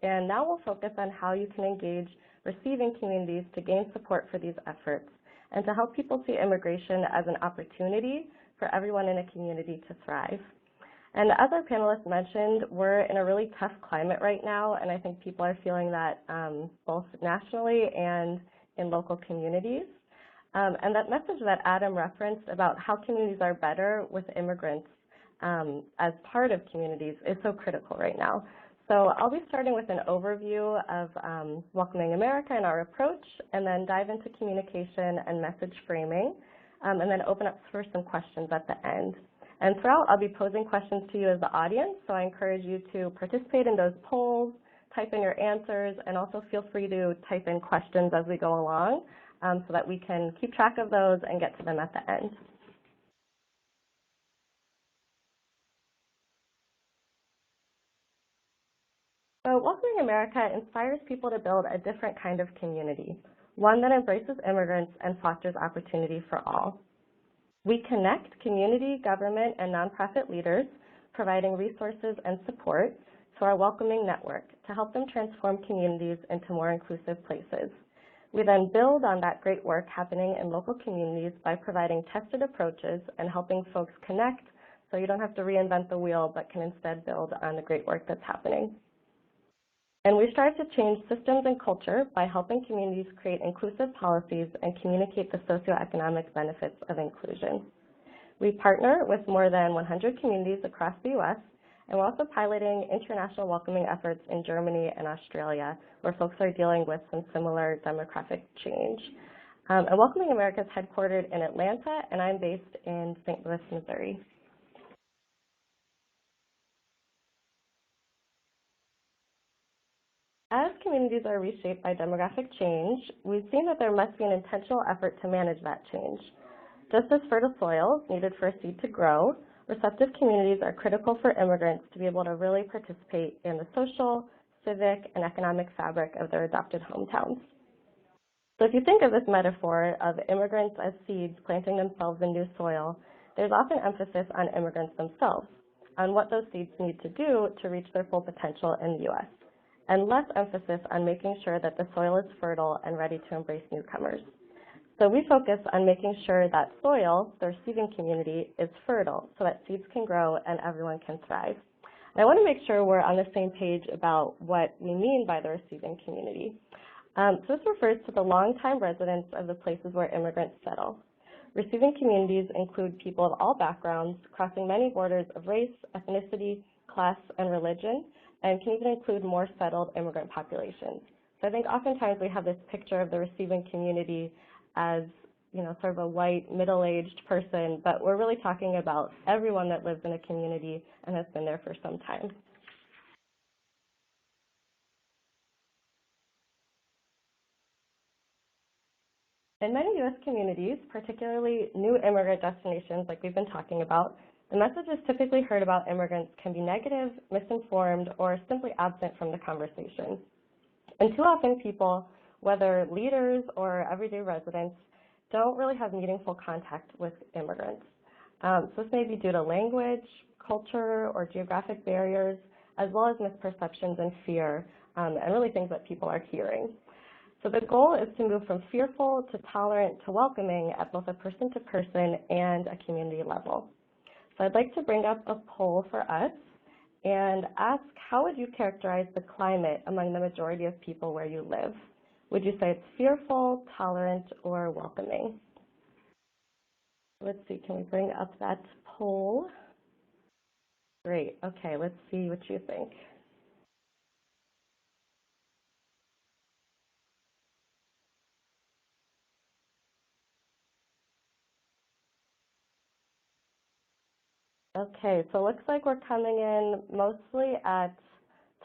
and now we'll focus on how you can engage receiving communities to gain support for these efforts and to help people see immigration as an opportunity for everyone in a community to thrive. And as our panelists mentioned, we're in a really tough climate right now, and I think people are feeling that both nationally and in local communities. And that message that Adam referenced about how communities are better with immigrants as part of communities is so critical right now. So I'll be starting with an overview of Welcoming America and our approach, and then dive into communication and message framing, and then open up for some questions at the end. And throughout, I'll be posing questions to you as the audience, so I encourage you to participate in those polls, type in your answers, and also feel free to type in questions as we go along so that we can keep track of those and get to them at the end. So Welcoming America inspires people to build a different kind of community, one that embraces immigrants and fosters opportunity for all. We connect community, government, and nonprofit leaders, providing resources and support to our Welcoming Network to help them transform communities into more inclusive places. We then build on that great work happening in local communities by providing tested approaches and helping folks connect so you don't have to reinvent the wheel, but can instead build on the great work that's happening. And we strive to change systems and culture by helping communities create inclusive policies and communicate the socioeconomic benefits of inclusion. We partner with more than 100 communities across the U.S., and we're also piloting international welcoming efforts in Germany and Australia, where folks are dealing with some similar demographic change. And Welcoming America is headquartered in Atlanta, and I'm based in St. Louis, Missouri. As communities are reshaped by demographic change, we've seen that there must be an intentional effort to manage that change. Just as fertile soil is needed for a seed to grow, receptive communities are critical for immigrants to be able to really participate in the social, civic, and economic fabric of their adopted hometowns. So if you think of this metaphor of immigrants as seeds planting themselves in new soil, there's often emphasis on immigrants themselves, on what those seeds need to do to reach their full potential in the U.S., and less emphasis on making sure that the soil is fertile and ready to embrace newcomers. So we focus on making sure that soil, the receiving community, is fertile so that seeds can grow and everyone can thrive. And I want to make sure we're on the same page about what we mean by the receiving community. So this refers to the longtime residents of the places where immigrants settle. Receiving communities include people of all backgrounds, crossing many borders of race, ethnicity, class, and religion, and can even include more settled immigrant populations. So I think oftentimes we have this picture of the receiving community as, you know, sort of a white, middle-aged person, but we're really talking about everyone that lives in a community and has been there for some time. In many U.S. communities, particularly new immigrant destinations like we've been talking about, the messages typically heard about immigrants can be negative, misinformed, or simply absent from the conversation. And too often people, whether leaders or everyday residents, don't really have meaningful contact with immigrants. So this may be due to language, culture, or geographic barriers, as well as misperceptions and fear, and really things that people are hearing. So the goal is to move from fearful to tolerant to welcoming at both a person-to-person and a community level. So I'd like to bring up a poll for us and ask, how would you characterize the climate among the majority of people where you live? Would you say it's fearful, tolerant, or welcoming? Let's see, can we bring up that poll? Great, okay, let's see what you think. Okay, so it looks like we're coming in mostly at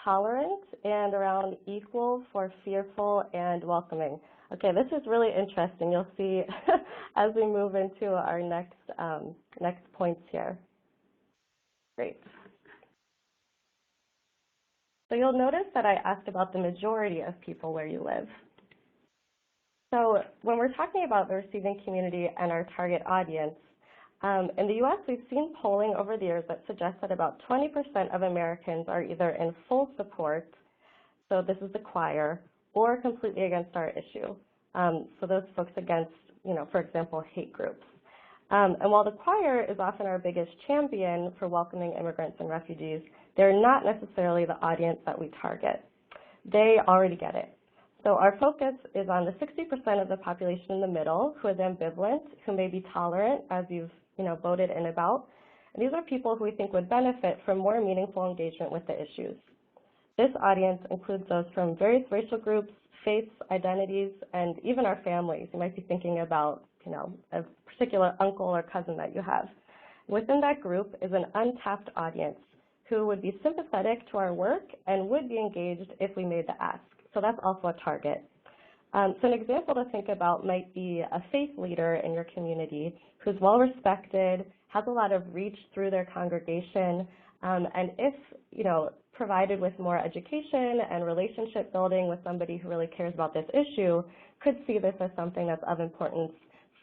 tolerant and around equal for fearful and welcoming. Okay, this is really interesting. You'll see as we move into our next points here. Great. So you'll notice that I asked about the majority of people where you live. So when we're talking about the receiving community and our target audience, in the U.S., we've seen polling over the years that suggests that about 20% of Americans are either in full support, so this is the choir, or completely against our issue. So those folks against, for example, hate groups. And while the choir is often our biggest champion for welcoming immigrants and refugees, they're not necessarily the audience that we target. They already get it. So our focus is on the 60% of the population in the middle who is ambivalent, who may be tolerant, as you've voted in about. And these are people who we think would benefit from more meaningful engagement with the issues. This audience includes those from various racial groups, faiths, identities, and even our families. You might be thinking about, a particular uncle or cousin that you have. Within that group is an untapped audience who would be sympathetic to our work and would be engaged if we made the ask. So that's also a target. So an example to think about might be a faith leader in your community who's well respected, has a lot of reach through their congregation, and if, provided with more education and relationship building with somebody who really cares about this issue, could see this as something that's of importance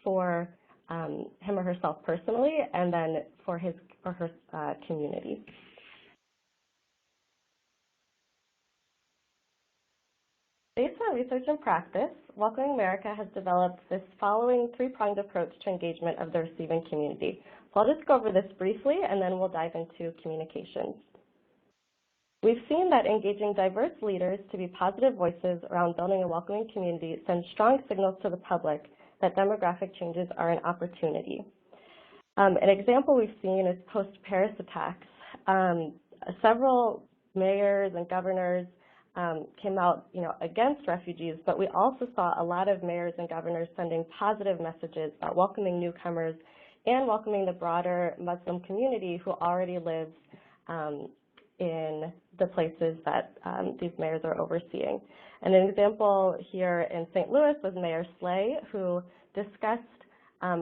for him or herself personally, and then for his or her community. Based on research and practice, Welcoming America has developed this following three-pronged approach to engagement of the receiving community. So I'll just go over this briefly, and then we'll dive into communications. We've seen that engaging diverse leaders to be positive voices around building a welcoming community sends strong signals to the public that demographic changes are an opportunity. An example we've seen is post-Paris attacks. Several mayors and governors came out, against refugees, but we also saw a lot of mayors and governors sending positive messages about welcoming newcomers and welcoming the broader Muslim community who already lives in the places that these mayors are overseeing. And an example here in St. Louis was Mayor Slay, who discussed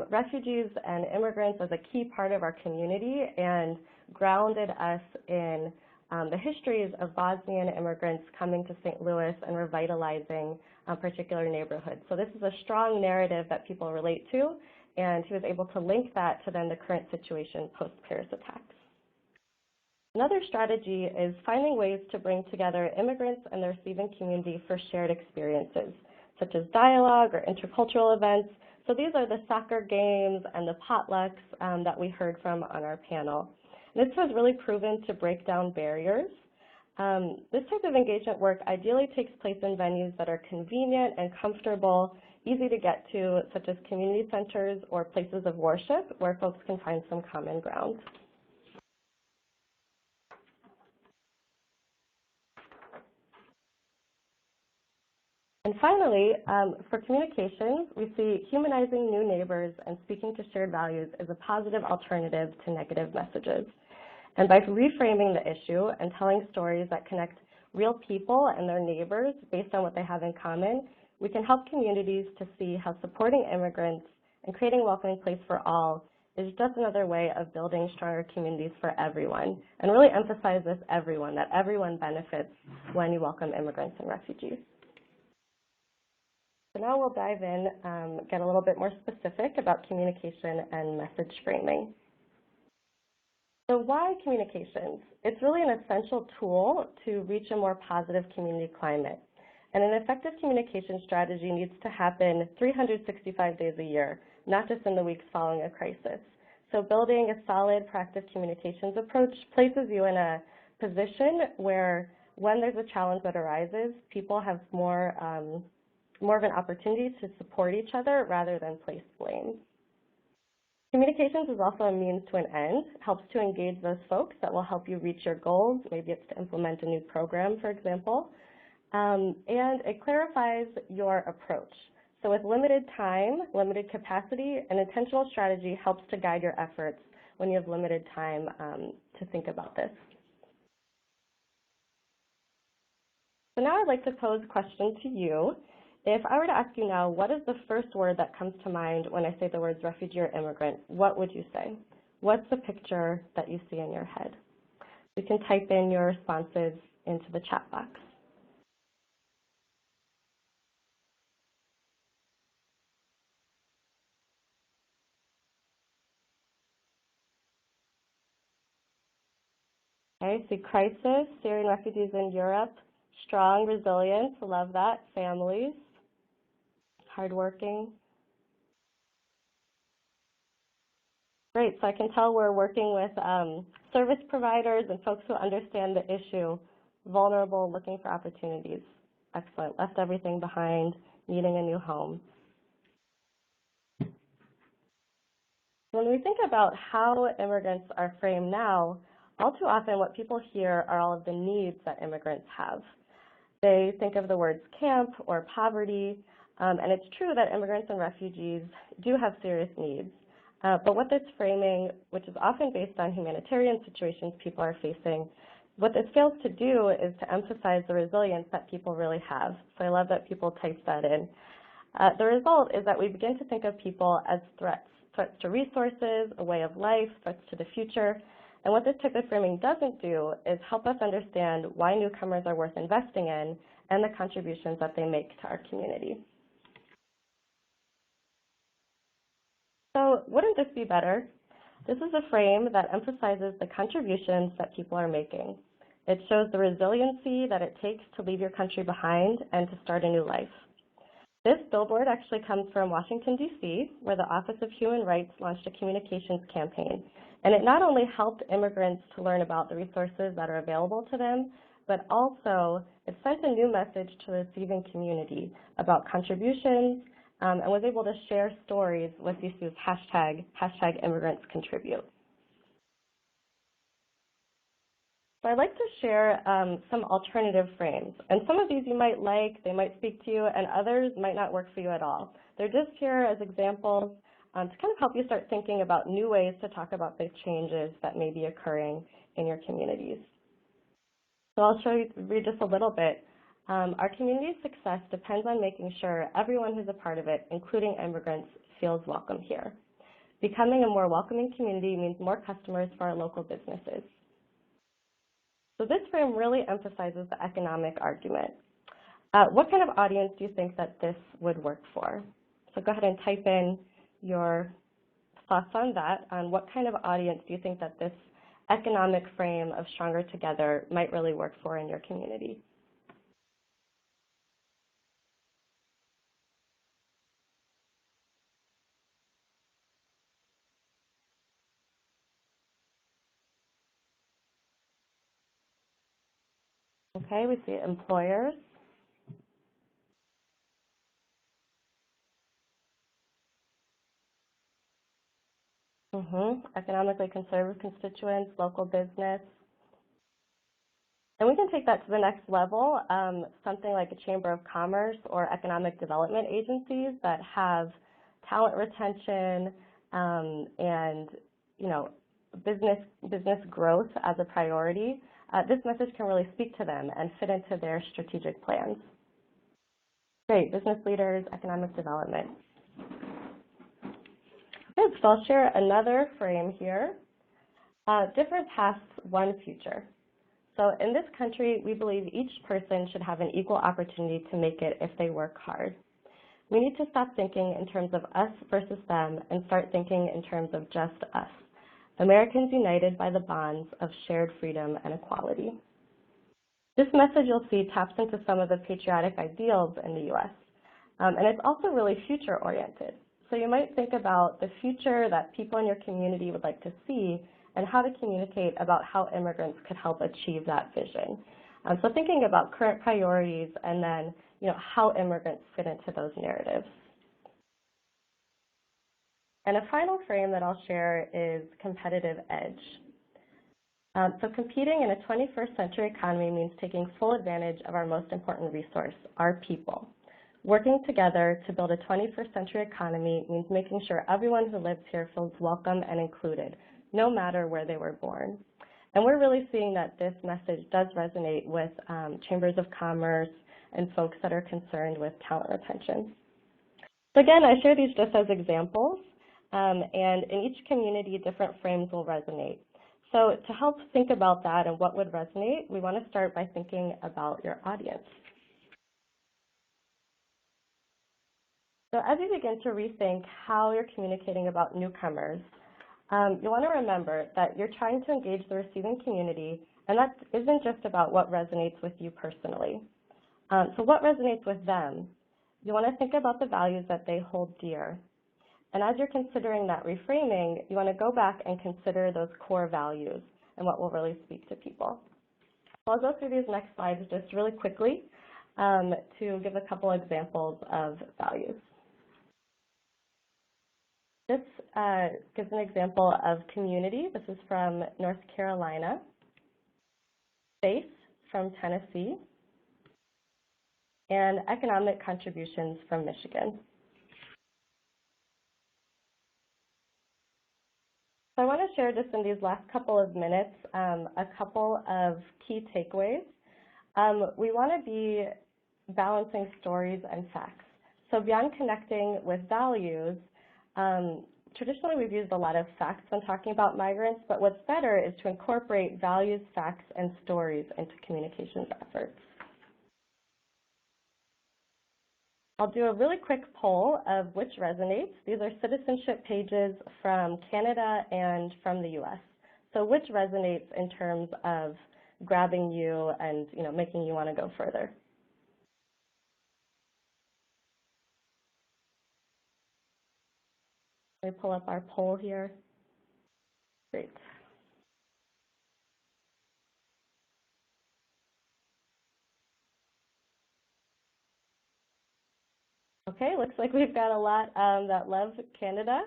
refugees and immigrants as a key part of our community and grounded us in the histories of Bosnian immigrants coming to St. Louis and revitalizing particular neighborhoods. So this is a strong narrative that people relate to, and he was able to link that to then the current situation post-Paris attacks. Another strategy is finding ways to bring together immigrants and the receiving community for shared experiences, such as dialogue or intercultural events. So these are the soccer games and the potlucks that we heard from on our panel. This has really proven to break down barriers. This type of engagement work ideally takes place in venues that are convenient and comfortable, easy to get to, such as community centers or places of worship where folks can find some common ground. And finally, for communications, we see humanizing new neighbors and speaking to shared values is a positive alternative to negative messages. And by reframing the issue and telling stories that connect real people and their neighbors based on what they have in common, we can help communities to see how supporting immigrants and creating a welcoming place for all is just another way of building stronger communities for everyone, and really emphasize this everyone, that everyone benefits when you welcome immigrants and refugees. So now we'll dive in, get a little bit more specific about communication and message framing. So why communications? It's really an essential tool to reach a more positive community climate. And an effective communication strategy needs to happen 365 days a year, not just in the weeks following a crisis. So building a solid, proactive communications approach places you in a position where when there's a challenge that arises, people have more of an opportunity to support each other rather than place blame. Communications is also a means to an end. It helps to engage those folks that will help you reach your goals. Maybe it's to implement a new program, for example. And it clarifies your approach. So with limited time, limited capacity, an intentional strategy helps to guide your efforts when you have limited time to think about this. So now I'd like to pose a question to you. If I were to ask you now, what is the first word that comes to mind when I say the words refugee or immigrant, what would you say? What's the picture that you see in your head? You can type in your responses into the chat box. Okay, see crisis, Syrian refugees in Europe, Strong, resilience, love that. Families, hardworking. Great, so I can tell we're working with service providers and folks who understand the issue. Vulnerable, looking for opportunities. Excellent, left everything behind, needing a new home. When we think about how immigrants are framed now, all too often what people hear are all of the needs that immigrants have. They think of the words camp or poverty, and it's true that immigrants and refugees do have serious needs. But what this framing, which is often based on humanitarian situations people are facing, what this fails to do is to emphasize the resilience that people really have. So I love that people type that in. The result is that we begin to think of people as threats to resources, a way of life, threats to the future. And what this type of framing doesn't do is help us understand why newcomers are worth investing in and the contributions that they make to our community. So wouldn't this be better? This is a frame that emphasizes the contributions that people are making. It shows the resiliency that it takes to leave your country behind and to start a new life. This billboard actually comes from Washington, D.C., where the Office of Human Rights launched a communications campaign. And it not only helped immigrants to learn about the resources that are available to them, but also it sent a new message to the receiving community about contributions and was able to share stories with DC's hashtag #ImmigrantSContribute. So I'd like to share some alternative frames. And some of these you might like, they might speak to you, and others might not work for you at all. They're just here as examples to kind of help you start thinking about new ways to talk about the changes that may be occurring in your communities. So I'll read just a little bit. Our community's success depends on making sure everyone who's a part of it, including immigrants, feels welcome here. Becoming a more welcoming community means more customers for our local businesses. So this frame really emphasizes the economic argument. What kind of audience do you think that this would work for? So go ahead and type in your thoughts on that, on what kind of audience do you think that this economic frame of Stronger Together might really work for in your community. Okay, we see employers. Economically conservative constituents, local business. And we can take that to the next level, something like a Chamber of Commerce or economic development agencies that have talent retention and business growth as a priority. This message can really speak to them and fit into their strategic plans. Great, business leaders, economic development. Good, so I'll share another frame here. Different paths, one future. So in this country, we believe each person should have an equal opportunity to make it if they work hard. We need to stop thinking in terms of us versus them and start thinking in terms of just us. Americans united by the bonds of shared freedom and equality. This message you'll see taps into some of the patriotic ideals in the U.S. And it's also really future-oriented. So you might think about the future that people in your community would like to see and how to communicate about how immigrants could help achieve that vision. So thinking about current priorities and then how immigrants fit into those narratives. And a final frame that I'll share is competitive edge. So competing in a 21st century economy means taking full advantage of our most important resource, our people. Working together to build a 21st century economy means making sure everyone who lives here feels welcome and included, no matter where they were born. And we're really seeing that this message does resonate with chambers of commerce and folks that are concerned with talent retention. So again, I share these just as examples, and in each community, different frames will resonate. So to help think about that and what would resonate, we want to start by thinking about your audience. So as you begin to rethink how you're communicating about newcomers, you want to remember that you're trying to engage the receiving community And that isn't just about what resonates with you personally. So what resonates with them? You want to think about the values that they hold dear. And as you're considering that reframing, you want to go back and consider those core values and what will really speak to people. So I'll go through these next slides just really quickly to give a couple examples of values. This gives an example of community. This is from North Carolina. Faith from Tennessee. And economic contributions from Michigan. So I want to share just in these last couple of minutes a couple of key takeaways. We want to be balancing stories and facts. So beyond connecting with values, traditionally we've used a lot of facts when talking about migrants, but what's better is to incorporate values, facts, and stories into communications efforts. I'll do a really quick poll of which resonates. These are citizenship pages from Canada and from the US. So which resonates in terms of grabbing you and making you want to go further? Let me pull up our poll here. Great. Okay, looks like we've got a lot that love Canada.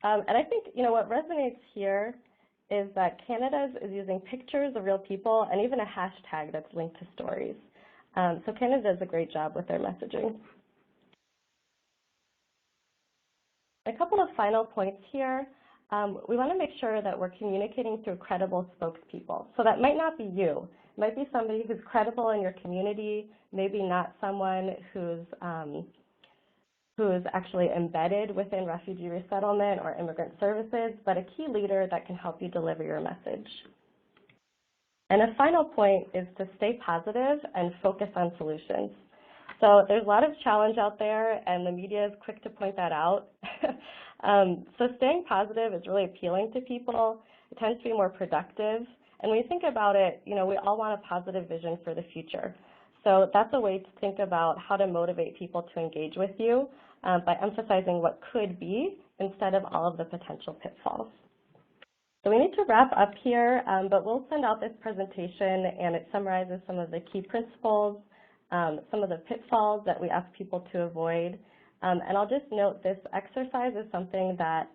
And I think, what resonates here is that Canada is using pictures of real people and even a hashtag that's linked to stories. So Canada does a great job with their messaging. A couple of final points here. We want to make sure that we're communicating through credible spokespeople. So that might not be you. It might be somebody who's credible in your community, maybe not someone who's actually embedded within refugee resettlement or immigrant services, but a key leader that can help you deliver your message. And a final point is to stay positive and focus on solutions. So there's a lot of challenge out there, and the media is quick to point that out. So staying positive is really appealing to people. It tends to be more productive. And when you think about it, we all want a positive vision for the future. So that's a way to think about how to motivate people to engage with you by emphasizing what could be instead of all of the potential pitfalls. So we need to wrap up here, but we'll send out this presentation, and it summarizes some of the key principles, some of the pitfalls that we ask people to avoid. And I'll just note this exercise is something that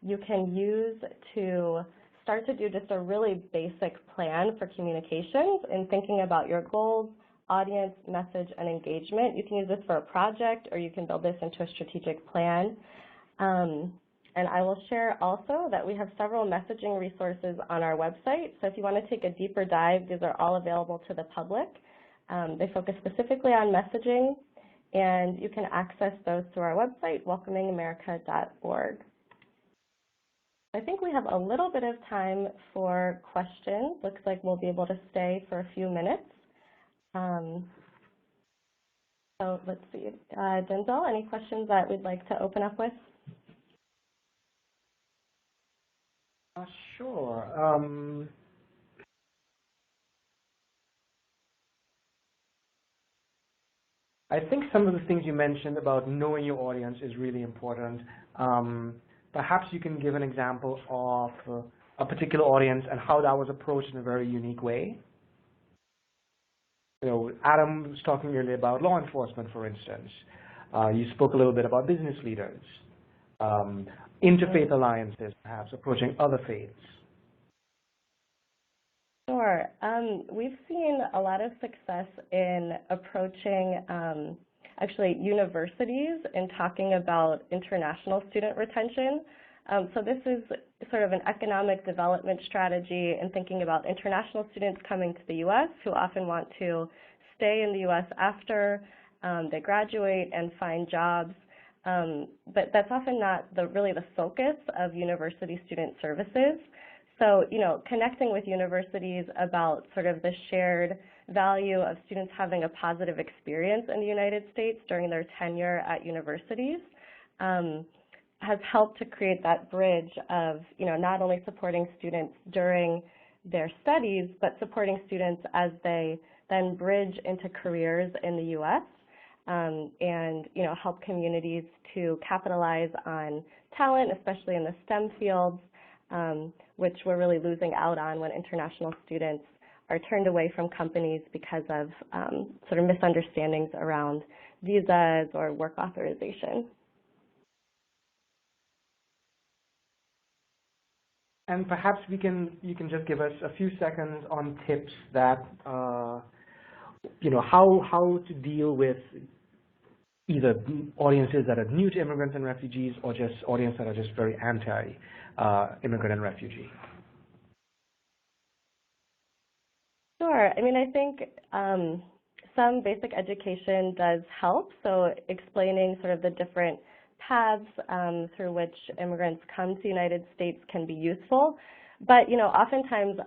you can use to start to do just a really basic plan for communications in thinking about your goals, audience, message, and engagement. You can use this for a project, or you can build this into a strategic plan. And I will share also that we have several messaging resources on our website. So if you want to take a deeper dive, these are all available to the public. They focus specifically on messaging, and you can access those through our website, welcomingamerica.org. I think we have a little bit of time for questions. Looks like we'll be able to stay for a few minutes. So let's see. Denzel, any questions that we'd like to open up with? Sure. I think some of the things you mentioned about knowing your audience is really important. Perhaps you can give an example of a particular audience and how that was approached in a very unique way. Adam was talking earlier about law enforcement, for instance. You spoke a little bit about business leaders, interfaith alliances, perhaps approaching other faiths. Sure. We've seen a lot of success in approaching actually universities in talking about international student retention. So this is sort of an economic development strategy in thinking about international students coming to the U.S. who often want to stay in the U.S. after they graduate and find jobs. But that's often not really the focus of university student services. So, connecting with universities about sort of the shared value of students having a positive experience in the United States during their tenure at universities has helped to create that bridge of, not only supporting students during their studies, but supporting students as they then bridge into careers in the U.S. And help communities to capitalize on talent, especially in the STEM fields, which we're really losing out on when international students are turned away from companies because of sort of misunderstandings around visas or work authorization. And perhaps you can just give us a few seconds on tips that how to deal with either audiences that are new to immigrants and refugees or just audience that are just very anti-immigrant and refugee. Sure. I mean, I think some basic education does help. So explaining sort of the different paths through which immigrants come to the United States can be useful. But, oftentimes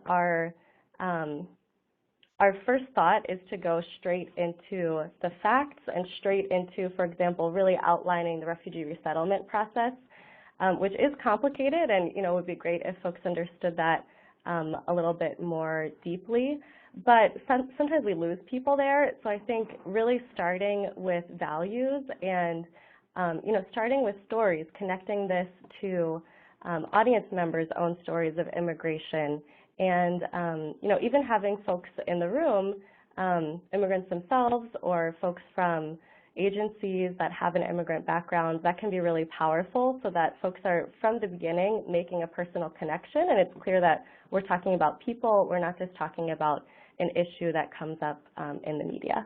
our first thought is to go straight into the facts and straight into, for example, really outlining the refugee resettlement process, which is complicated and, would be great if folks understood that a little bit more deeply. But sometimes we lose people there. So I think really starting with values and, starting with stories, connecting this to audience members' own stories of immigration, and even having folks in the room, immigrants themselves or folks from agencies that have an immigrant background, that can be really powerful so that folks are from the beginning making a personal connection, and it's clear that we're talking about people, we're not just talking about an issue that comes up in the media.